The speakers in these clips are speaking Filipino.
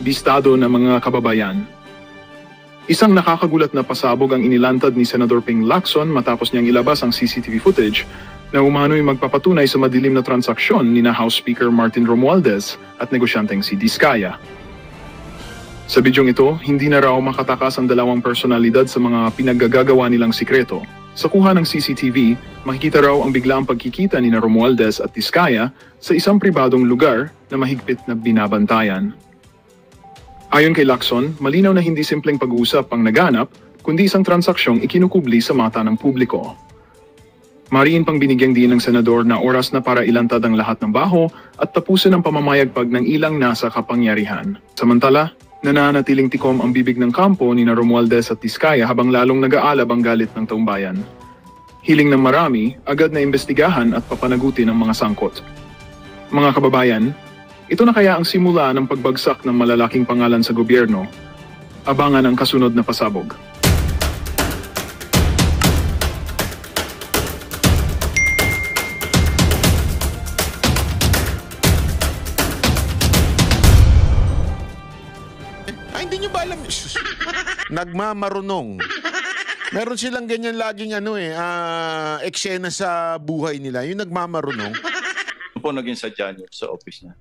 bistado ng mga kababayan. Isang nakakagulat na pasabog ang inilantad ni Senador Ping Lacson matapos niyang ilabas ang CCTV footage na umano'y magpapatunay sa madilim na transaksyon ni na House Speaker Martin Romualdez at negosyanteng si Diskaya. Sa bidyong ito, hindi na raw makatakas ang dalawang personalidad sa mga pinaggagawa nilang sikreto. Sa kuha ng CCTV, makikita raw ang biglaang pagkikita ni na Romualdez at Diskaya sa isang pribadong lugar na mahigpit na binabantayan. Ayon kay Lacson, malinaw na hindi simpleng pag-uusap ang naganap, kundi isang transaksyong ikinukubli sa mata ng publiko. Mariin pang binigyang din ng senador na oras na para ilantad ang lahat ng baho at tapusin ang pamamayagpag ng ilang nasa kapangyarihan. Samantala, nananatiling tikom ang bibig ng kampo ni na Romualdez at Diskaya habang lalong nag-aalab ang galit ng taong bayan. Hiling ng marami, agad na imbestigahan at papanagutin ang mga sangkot. Mga kababayan, ito na kaya ang simula ng pagbagsak ng malalaking pangalan sa gobyerno. Abangan ang kasunod na pasabog. Hindi nyo ba alam? Nagmamarunong. Meron silang ganyan laging eksena sa buhay nila. Yung nagmamarunong. Ano po naging sadya niyo sa office niya?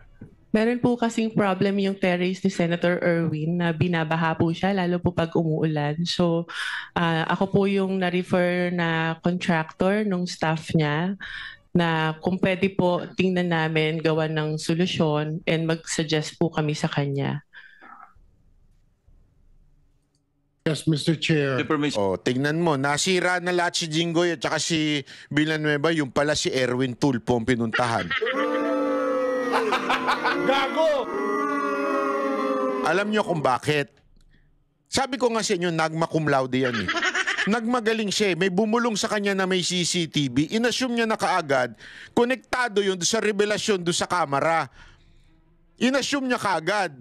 Meron po kasing problem yung terrace ni Senator Erwin na binabaha po siya, lalo po pag umuulan. So, ako po yung na-refer na contractor nung staff niya na kung pwede po tingnan namin gawa ng solusyon and mag-suggest po kami sa kanya. Yes, Mr. Chair. Oh, tingnan mo, nasira na lahat si Jinggoy at saka si Villanueva, yung pala si Erwin Tulfo ang pinuntahan. Gago! Alam nyo kung bakit? Sabi ko nga sa inyo, nagma cum laude yan eh. Nagmagaling siya eh. May bumulong sa kanya na may CCTV. Inassume niya na kaagad, konektado yun sa revelasyon doon sa kamera. Inassume niya kaagad.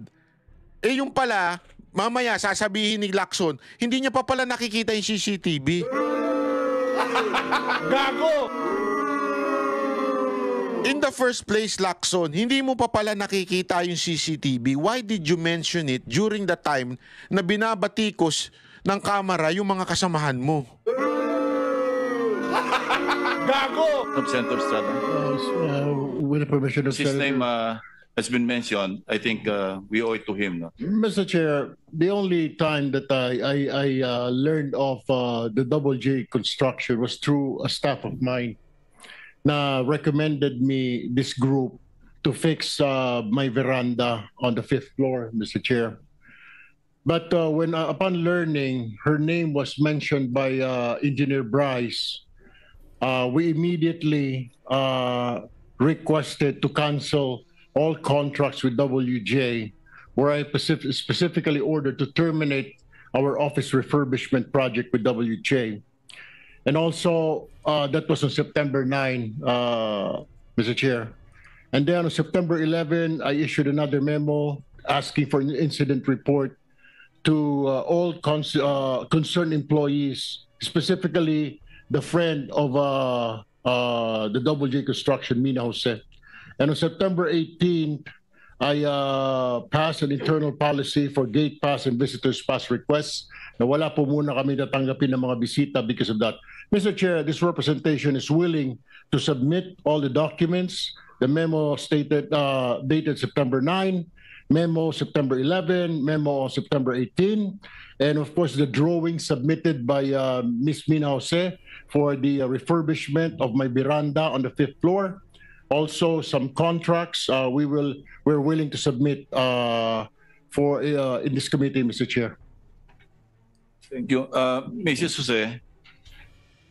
Eh yung pala, mamaya sasabihin ni Lacson, hindi niya pa pala nakikita yung CCTV. Gago! In the first place, Lacson, hindi mo pa pala nakikita yung CCTV. Why did you mention it during the time na binabatikos ng kamera yung mga kasamahan mo? Gago! Of Senator Estrada. With the permission of His Senator... name has been mentioned. I think we owe it to him. No? Mr. Chair, the only time that I learned of the Double J construction was through a staff of mine na recommended me this group to fix my veranda on the 5th floor, Mr. Chair. But when upon learning her name was mentioned by Engineer Bryce, we immediately requested to cancel all contracts with WJ, where I specifically ordered to terminate our office refurbishment project with WJ. And also, that was on September 9, Mr. Chair. And then on September 11, I issued another memo asking for an incident report to all concerned employees, specifically the friend of the Double J Construction, Mina Jose. And on September 18th, I passed an internal policy for gate pass and visitors pass requests na wala po muna kami natanggapin ng mga bisita because of that. Mr. Chair, this representation is willing to submit all the documents. The memo stated dated September 9, memo September 11, memo September 18, and of course the drawing submitted by Ms. Mina Jose for the refurbishment of my veranda on the 5th floor. Also, some contracts we're willing to submit for in this committee, Mr. Chair. Thank you. Mrs. Jose,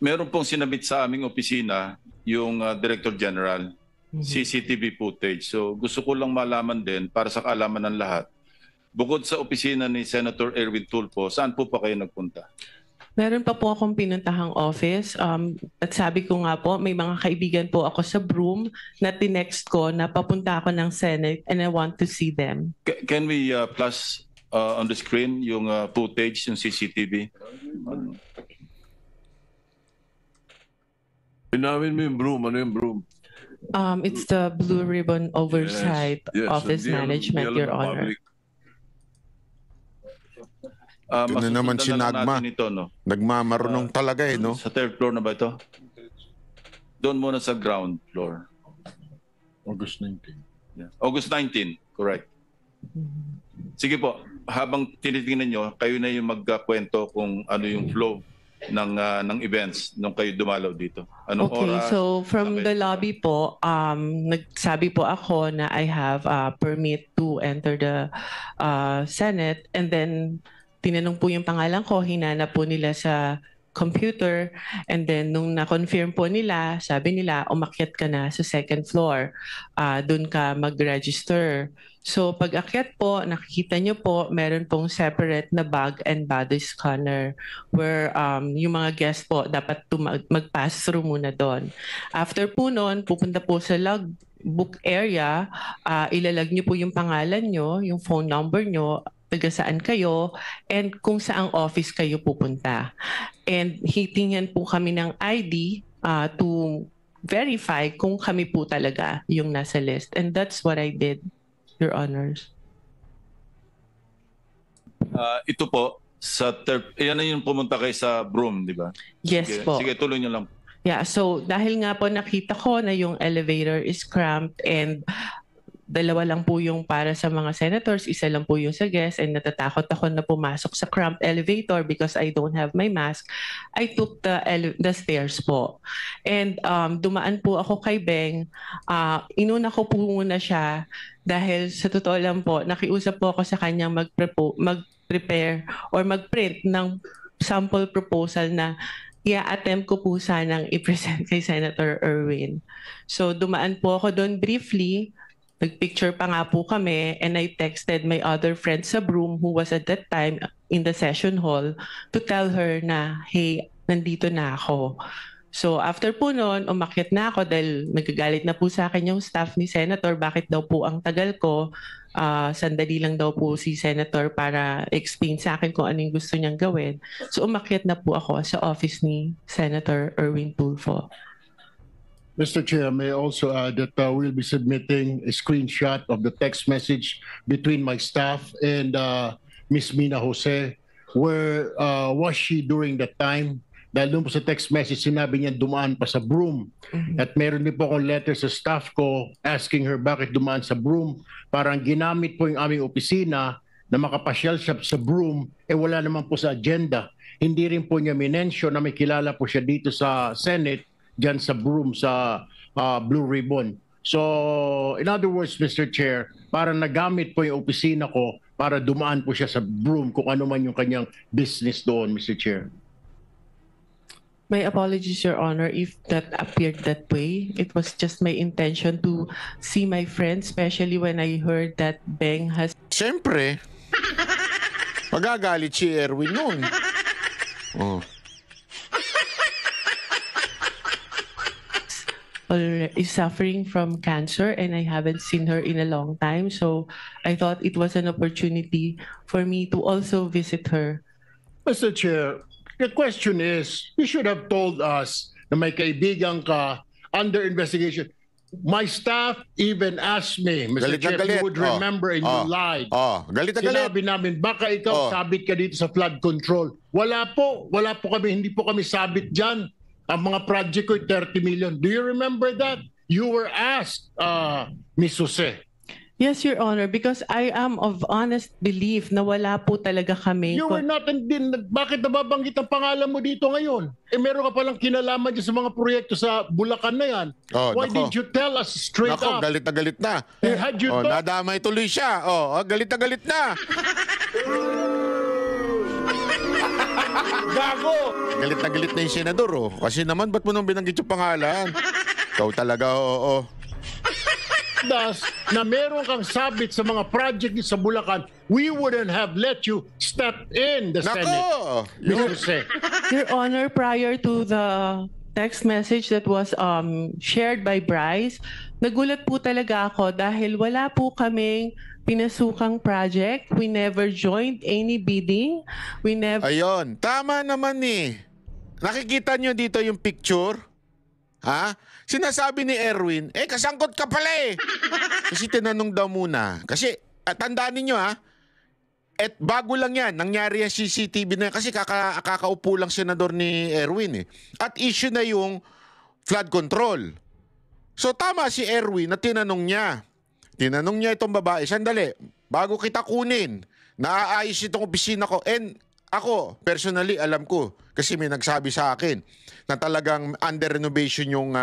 meron pong sinabit sa aming opisina yung Director General, CCTV footage. So gusto ko lang malaman din para sa kaalaman ng lahat. Bukod sa opisina ni Senator Erwin Tulfo, saan po pa kayo nagpunta? Meron pa po akong pinuntahang office at sabi ko nga po, may mga kaibigan po ako sa Broome na tinext ko na papunta ako ng Senate and I want to see them. Can we plus on the screen yung footage, yung CCTV? Pinawin mo yung Broome. Ano yung Broome? It's the Blue Ribbon Oversight Yes, Office hindi Management, alam Your ng Honor. public. Ito na naman si masusundan na lang Nagma. natin ito, no? Nagmamarunong talaga eh, no? Sa third floor na ba ito? Doon muna sa ground floor. August 19. Yeah. August 19, correct. Sige po, habang tinitingnan nyo, kayo na yung magkwento kung ano yung flow ng events nung kayo dumalaw dito. Anong Okay, oras? so from Okay. the lobby po, nagsabi po ako na I have a permit to enter the Senate, and then tinanong po yung pangalan ko, hinanap po nila sa computer, and then nung na-confirm po nila, sabi nila, umakyat ka na sa second floor, doon ka mag-register. So pag akyat po, nakikita nyo po, meron pong separate na bag and body scanner where yung mga guests po dapat mag-pass through muna doon. After po noon, pupunta po sa logbook area, ilalag nyo po yung pangalan nyo, yung phone number nyo, taga saan kayo, and kung saang office kayo pupunta. And hitingnan po kami ng ID to verify kung kami po talaga yung nasa list. And that's what I did, Your Honors. Ito po, sa yan na yung pumunta kayo sa Broome, di ba? Yes Sige, po. sige, tuloy nyo lang. Yeah, so dahil nga po nakita ko na yung elevator is cramped and dalawa lang po yung para sa mga senators, isa lang po yung sa guests, and natatakot ako na pumasok sa cramped elevator because I don't have my mask, I took the stairs po. And dumaan po ako kay Beng, inuna ko po muna siya dahil sa totoo lang po, nakiusap po ako sa kanyang mag-prepare or mag-print ng sample proposal na i-attempt ko po sanang i-present kay Senator Erwin. So dumaan po ako doon briefly, nagpicture pa nga po kami, and I texted my other friend sa Broome who was at that time in the session hall to tell her na, hey, nandito na ako. So after po noon, umakyat na ako dahil nagagalit na po sa akin yung staff ni Senator, bakit daw po ang tagal ko. Sandali lang daw po si Senator para explain sa akin kung ano yung gusto niyang gawin. So umakyat na po ako sa office ni Senator Erwin Tulfo. Mr. Chair, may I also add that we'll be submitting a screenshot of the text message between my staff and Ms. Mina Jose. Where was she during that time? Dahil doon po sa text message, sinabi niya dumaan pa sa Broome. At meron din po akong letter sa staff ko asking her bakit dumaan sa Broome. Parang ginamit po yung aming opisina na makapasyal siya sa Broome, wala naman po sa agenda. Hindi rin po niya minensyon na may kilala po siya dito sa Senate, dyan sa Broome, sa Blue Ribbon. So, in other words, Mr. Chair, para nagamit po yung opisina ko para dumaan po siya sa Broome kung ano man yung kanyang business doon, Mr. Chair. My apologies, Your Honor, if that appeared that way. It was just my intention to see my friends, especially when I heard that Beng has Siyempre, magagalit si Erwin nun. Oh. is suffering from cancer, and I haven't seen her in a long time. So I thought it was an opportunity for me to also visit her. Mr. Chair, the question is, you should have told us na may kaibigan ka under investigation. My staff even asked me, Mr. Galit na Chair, if galit. you would remember and you lied. Galit na galit. Sinabi namin, baka ikaw sabit ka dito sa flood control. Wala po kami, hindi po kami sabit dyan. Ang mga project ko, 30 million. Do you remember that? You were asked, Ms. Jose. Yes, Your Honor, because I am of honest belief na wala po talaga kami. You were not, bakit nababanggit ang pangalan mo dito ngayon? Meron ka palang kinalaman dyan sa mga proyekto sa Bulacan na yan. Why did you tell us straight up? Galit na galit na. Had you thought, nadamay tuloy siya. Galit na galit na. gago! Galit na galit na yung senador, Kasi naman, ba't mo nang binanggit yung pangalan? Ikaw talaga, na meron kang sabit sa mga project sa Bulacan, we wouldn't have let you step in the Senate. Mr. Jose. Your Honor, prior to the text message that was shared by Bryce, nagulat po talaga ako dahil wala po kaming pinasukang project. We never joined any bidding. We never... Ayun, tama naman Nakikita nyo dito yung picture? Ha? Sinasabi ni Erwin, kasangkot ka pala Kasi tinanong daw muna. Kasi, tandaan ninyo At bago lang yan, nangyari yung CCTV na yan kasi kakaupo lang senador ni Erwin eh. At issue na yung flood control. So tama si Erwin na tinanong niya. Tinanong niya itong babae, sandali, bago kita kunin, naaayos itong opisina ko. And ako, personally, alam ko, kasi may nagsabi sa akin na talagang under renovation yung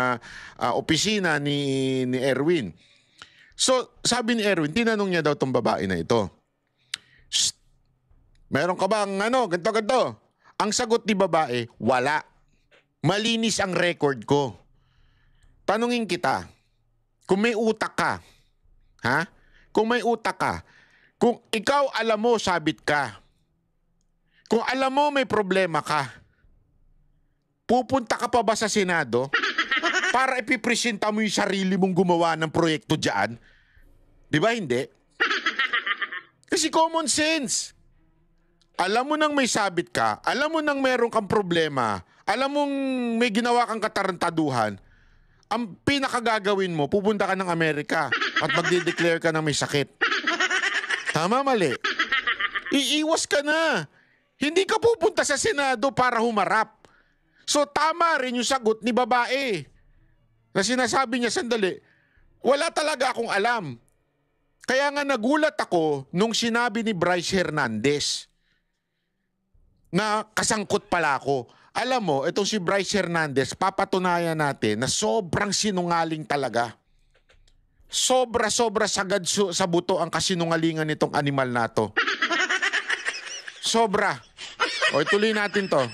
opisina ni Erwin. So sabi ni Erwin, tinanong niya daw itong babae na ito. Shh, meron ka bang ganito? Ang sagot ni babae, wala. Malinis ang record ko. Tanungin kita, kung may utak ka, ha? Kung may utak ka, kung ikaw alam mo sabit ka, kung alam mo may problema ka, pupunta ka pa ba sa Senado para ipipresenta mo yung sarili mong gumawa ng proyekto dyan? Di ba hindi? Kasi common sense. Alam mo nang may sabit ka, alam mo nang meron kang problema, alam mong may ginawa kang katarantaduhan, ang pinakagagawin mo, pupunta ka ng Amerika at magde-declare ka na may sakit. Tama, mali? Iiwas ka na. Hindi ka pupunta sa Senado para humarap. So tama rin yung sagot ni babae. Na sinasabi niya, sandali, wala talaga akong alam. Kaya nga nagulat ako nung sinabi ni Bryce Hernandez na kasangkot pala ako. Alam mo, itong si Bryce Hernandez, papatunayan natin na sobrang sinungaling talaga. Sobra-sobra sagad sa buto ang kasinungalingan nitong animal na to. Sobra. O, ituloy natin to.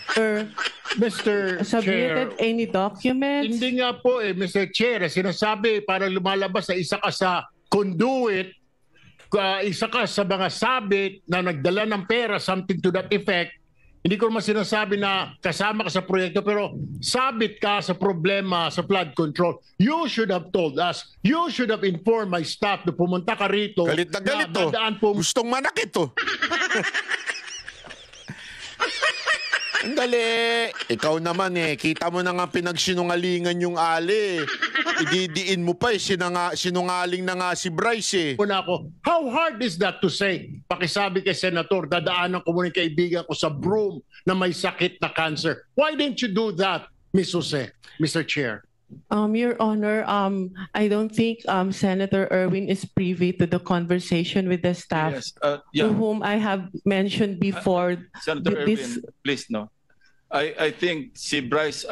Mr. Submitted Chair, any documents? hindi nga po Mr. Chair, sinasabi para lumalabas na isa ka sa conduit, isa ka sa mga sabit na nagdala ng pera, something to that effect. Hindi ko naman sinasabi na kasama ka sa proyekto, pero sabit ka sa problema sa flood control. You should have told us. You should have informed my staff na pumunta ka rito. Galit na galit to. Gustong manakit to. Andali. Ikaw naman kita mo na nga pinagsinungalingan yung ali. Ididiin mo pa sinungaling na nga si Bryce Una ako, how hard is that to say? Pakisabi kay Senator, dadaanan ko muna yung kaibigan ko sa Broome na may sakit na cancer. Why didn't you do that, Ms. Jose, Mr. Chair? Your Honor, I don't think Senator Erwin is privy to the conversation with the staff Yes, to whom I have mentioned before. Senator this- Erwin, please no. I think si Bryce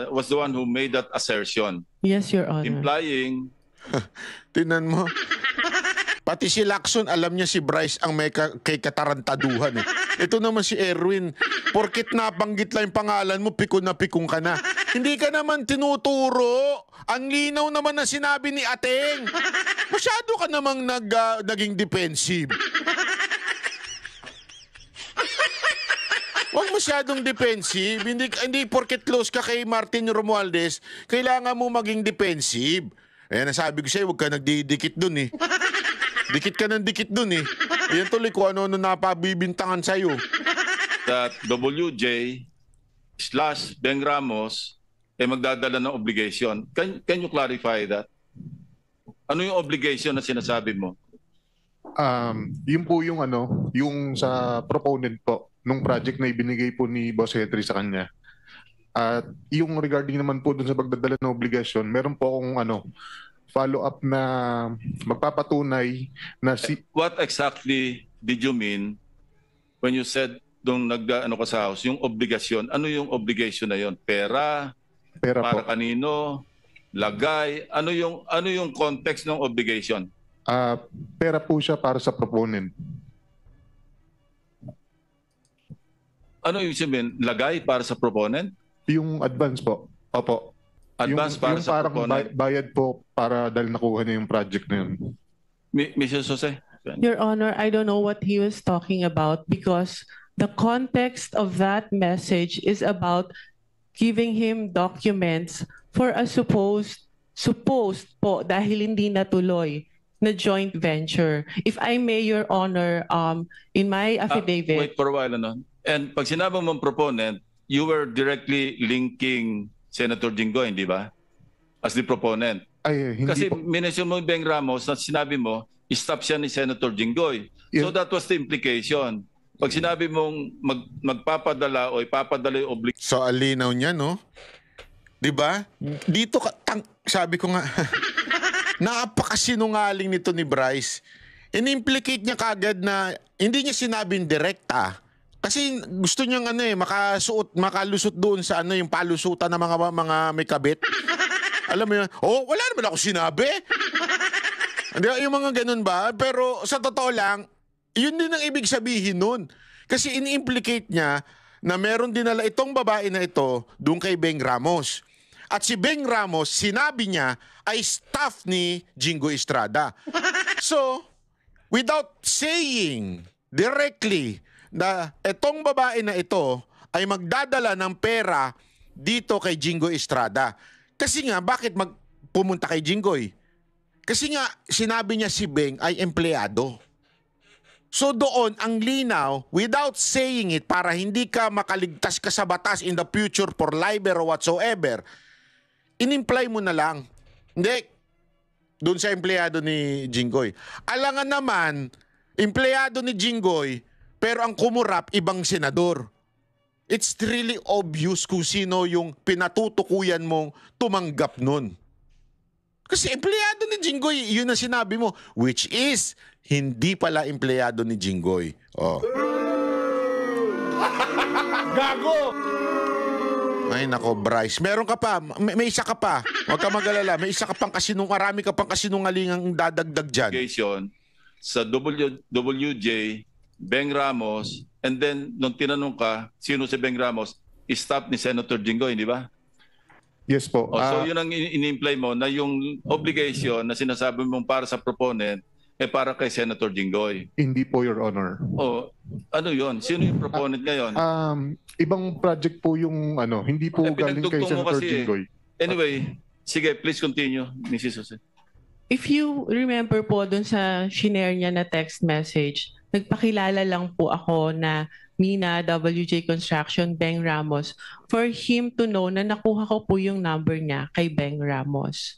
was the one who made that assertion, Yes, Your Honor. implying Tinan mo. Pati si Lacson, alam niya si Bryce ang may kay katarantaduhan Ito naman si Erwin, porkit nabanggit lang yung pangalan mo, pikon na pikong ka na. Hindi ka naman tinuturo. Ang linaw naman na sinabi ni Ateng. Masyado ka namang naging defensive. Huwag masyadong defensive. Hindi porket close ka kay Martin Romualdez, kailangan mo maging defensive. Ayan, nasabi ko sa'yo, huwag ka nagdidikit dun Dikit ka ng dikit dun Ayan tuloy kung ano napabibintangan sa'yo. that WJ/Beng Ramos magdadala ng obligation. Can you clarify that? Ano yung obligation na sinasabi mo? Yun po yung yung sa proponent po nung project na ibinigay po ni Boss Henry sa kanya. At yung regarding naman po dun sa pagdadala ng obligasyon, meron po akong follow-up na magpapatunay na What exactly did you mean when you said nung ka sa house, yung obligasyon? Ano yung obligation na yon? Pera? pera po. Para kanino? Lagay? Ano yung context ng obligation? Pera po siya para sa proponent. Ano yung sabihin? Lagay para sa proponent? Yung advance po. Opo. Advance para yung sa parang proponent? bayad po para dahil nakuha niya yung project na yun. Mrs. Jose? Your Honor, I don't know what he was talking about because the context of that message is about giving him documents for a supposed po dahil hindi natuloy na joint venture. If I may, Your Honor, in my affidavit. Wait for a while. And pag sinabi mong proponent, you were directly linking Senator Jinggoy, hindi ba? As the proponent. Ay, hindi Kasi po. minention mo yung Beng Ramos na sinabi mo, staff siya ni Senator Jinggoy. Yes. So that was the implication. Pag sinabi mong magpapadala o ipapadala yung obligation, So, alinaw niya, no? 'Di ba? Dito sabi ko nga, napakasinungaling nito ni Bryce. In-implicate niya kagad na hindi niya sinabing direkta. Kasi gusto niyang makalusot doon sa yung palusutan ng mga may kabit. Alam mo yun? Oh, wala naman ako sinabi. Hindi, yung mga ganun ba? Pero sa totoo lang, yun din ang ibig sabihin nun. Kasi in-implicate niya na meron dinala itong babae na ito doon kay Beng Ramos. At si Beng Ramos, sinabi niya, ay staff ni Jinggoy Estrada. So, without saying directly na itong babae na ito ay magdadala ng pera dito kay Jinggoy Estrada. Kasi nga, bakit pumunta kay Jinggoy? Kasi nga, sinabi niya si Beng ay empleyado. So doon, ang linaw, without saying it, para hindi ka makaligtas ka sa batas in the future for libel or whatsoever, in-imply mo na lang. Hindi, doon sa empleyado ni Jinggoy. Alangan naman, empleyado ni Jinggoy, pero ang kumurap, ibang senador. It's really obvious kung sino yung pinatutukuyan mong tumanggap nun. Kasi empleyado ni Jinggoy, yun ang sinabi mo, which is, hindi pala empleyado ni Jinggoy. Oh. Gago! Ay nako, Bryce. Meron ka pa. May isa ka pa. Huwag ka mag-alala. May isa ka pang marami ka pang kasinungalingang dadagdag dyan. obligation sa WJ, Beng Ramos, and then nung tinanong ka, sino si Beng Ramos, staff ni Senator Jinggoy, di ba? Yes po. So yun ang in-imply mo na yung obligation na sinasabi mong para sa proponent para kay Senator Jinggoy. Hindi po, Your Honor. Ano yun? Sino yung proponent ngayon? Ibang project po yung hindi po galing kay pinagdugtong mo Senator kasi Jinggoy. Anyway, sige, please continue, Mrs. Jose. If you remember po dun sa shinare niya na text message, nagpakilala lang po ako na Mina, WJ Construction, Beng Ramos, for him to know na nakuha ko po yung number niya kay Beng Ramos.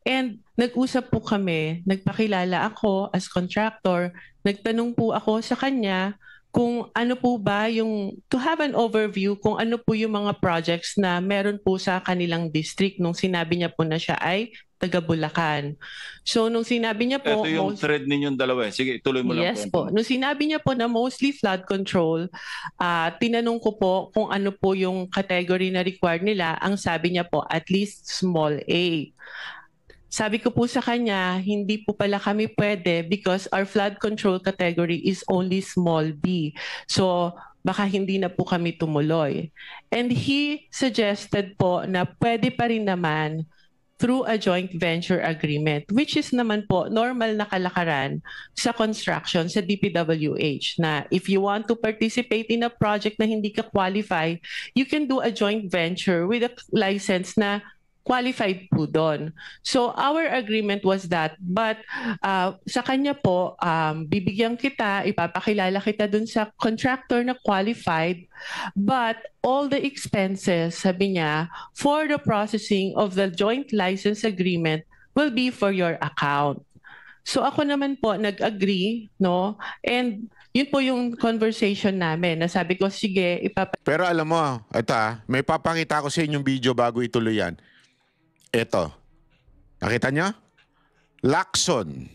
And nag-usap po kami, nagpakilala ako as contractor, nagtanong po ako sa kanya kung ano po ba yung, to have an overview kung ano po yung mga projects na meron po sa kanilang district nung sinabi niya po na siya ay taga Bulacan. So nung sinabi niya po... Ito yung thread ninyong dalawa. Sige, tuloy mo lang. Yes po. Nung sinabi niya po na mostly flood control, tinanong ko po kung ano po yung category na required nila. Ang sabi niya po, at least small A. Sabi ko po sa kanya, hindi po pala kami pwede because our flood control category is only small B. So baka hindi na po kami tumuloy. And he suggested po na pwede pa rin naman through a joint venture agreement, which is naman po normal na kalakaran sa construction sa DPWH na if you want to participate in a project na hindi ka qualify, you can do a joint venture with a license na qualified po doon. So our agreement was that, but sa kanya po, bibigyan kita, ipapakilala kita dun sa contractor na qualified, but all the expenses, sabi niya, for the processing of the joint license agreement will be for your account. So ako naman po nag-agree, no? And yun po yung conversation namin. Nasabi ko, sige, Pero alam mo, ito may papakita ko sa inyong video bago ituloy yan. Ito. Nakita niyo? Lacson.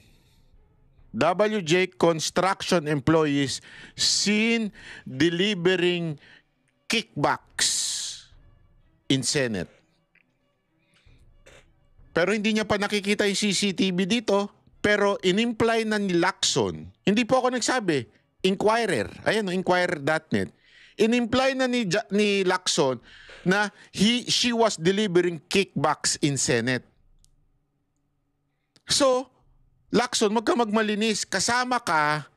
WJ Construction employees seen delivering kickbacks in Senate. Pero hindi niya pa nakikita yung CCTV dito. Pero in-imply na ni Lacson. Hindi po ako nagsabi. Inquirer. Ayan, inquirer.net. In-imply na ni Lacson na she was delivering kickbacks in Senate. So, Lacson, magmalinis. Kasama ka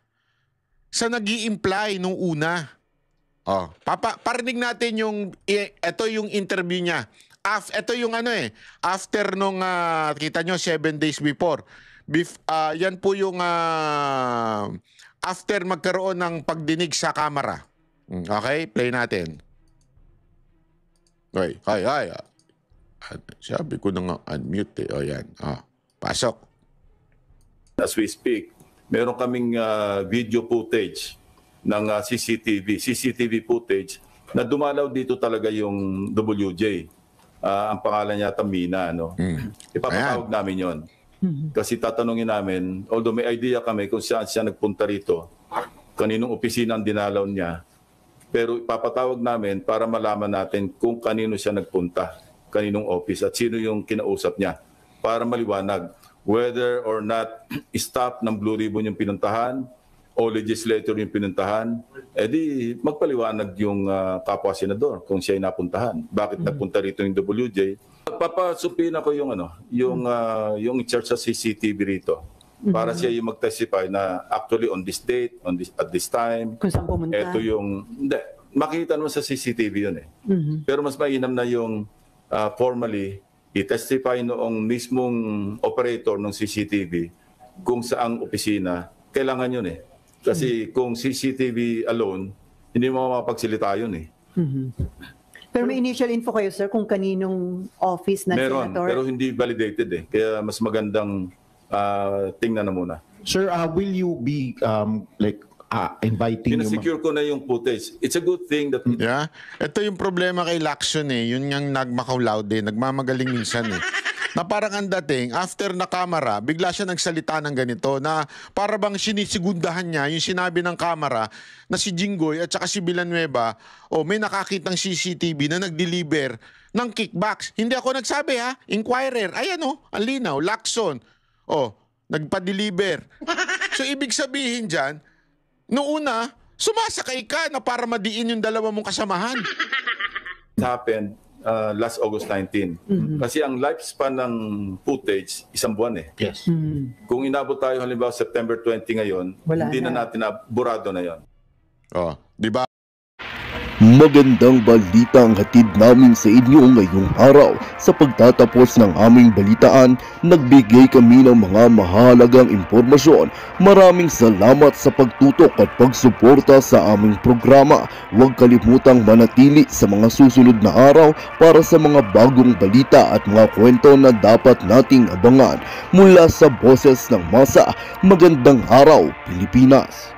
sa nag-i-imply nung una. Parinig natin ito yung interview niya. Ito yung after nung, kita nyo, 7 days before. Yan po yung after magkaroon ng pagdinig sa kamera. Okay, play natin. Ay. Sabi ko na nga unmute O yan. Pasok. As we speak, meron kaming video footage ng CCTV footage na dumalaw dito talaga yung WJ. Ang pangalan niya Mina, no? Ipapatawag namin yon. Kasi tatanungin namin, although may idea kami kung saan siya nagpunta rito, kaninong opisina ang dinalaw niya, pero ipapatawag namin para malaman natin kung kanino siya nagpunta, kaninong office at sino yung kinausap niya, para maliwanag whether or not staff ng Blue Ribbon yung pinuntahan o legislator yung pinuntahan, edi magpaliwanag yung kapwa senador kung siya ay napuntahan. Bakit nagpunta rito yung WJ? Papasupin ako yung yung in charge sa CCTV rito para siya yung mag-testify na actually on this date, at this time. Kung saan pumunta? Ito yung makikita naman sa CCTV yun eh. Pero mas mainam na yung formally i-testify noong mismong operator ng CCTV kung saang opisina. Kailangan yun eh. Kasi kung CCTV alone, hindi mo mapagsilita yun eh. Pero may initial info kayo, sir, kung kaninong office na Meron, senator? pero hindi validated eh. Kaya mas magandang tingnan na muna. Sir, will you be inviting Pinasecure ko na yung footage. It's a good thing that... Yeah. Ito yung problema kay Lacson eh. Yun ngang nagmakawlaw din. Nagmamagaling minsan eh. Na parang ang dating, after na camera, bigla siya nagsalita ng ganito na para bang sinisigundahan niya yung sinabi ng camera na si Jinggoy at saka si Villanueva, may nakakitang CCTV na nag-deliver ng kickbacks. Hindi ako nagsabi ha, Inquirer. Ayan ang linaw, Lacson. Nagpa-deliver. So ibig sabihin dyan, noong una, sumasakay ka na para madiin yung dalawa mong kasamahan. It happened last August 19. Kasi ang lifespan ng footage, 1 buwan eh. Yes. Kung inabot tayo halimbawa September 20 ngayon, hindi na natin burado na yon. Di ba? Magandang balita ang hatid namin sa inyo ngayong araw. Sa pagtatapos ng aming balitaan, nagbigay kami ng mga mahalagang impormasyon. Maraming salamat sa pagtutok at pagsuporta sa aming programa. Huwag kalimutang manatili sa mga susunod na araw para sa mga bagong balita at mga kwento na dapat nating abangan. Mula sa Boses ng Masa, magandang araw, Pilipinas!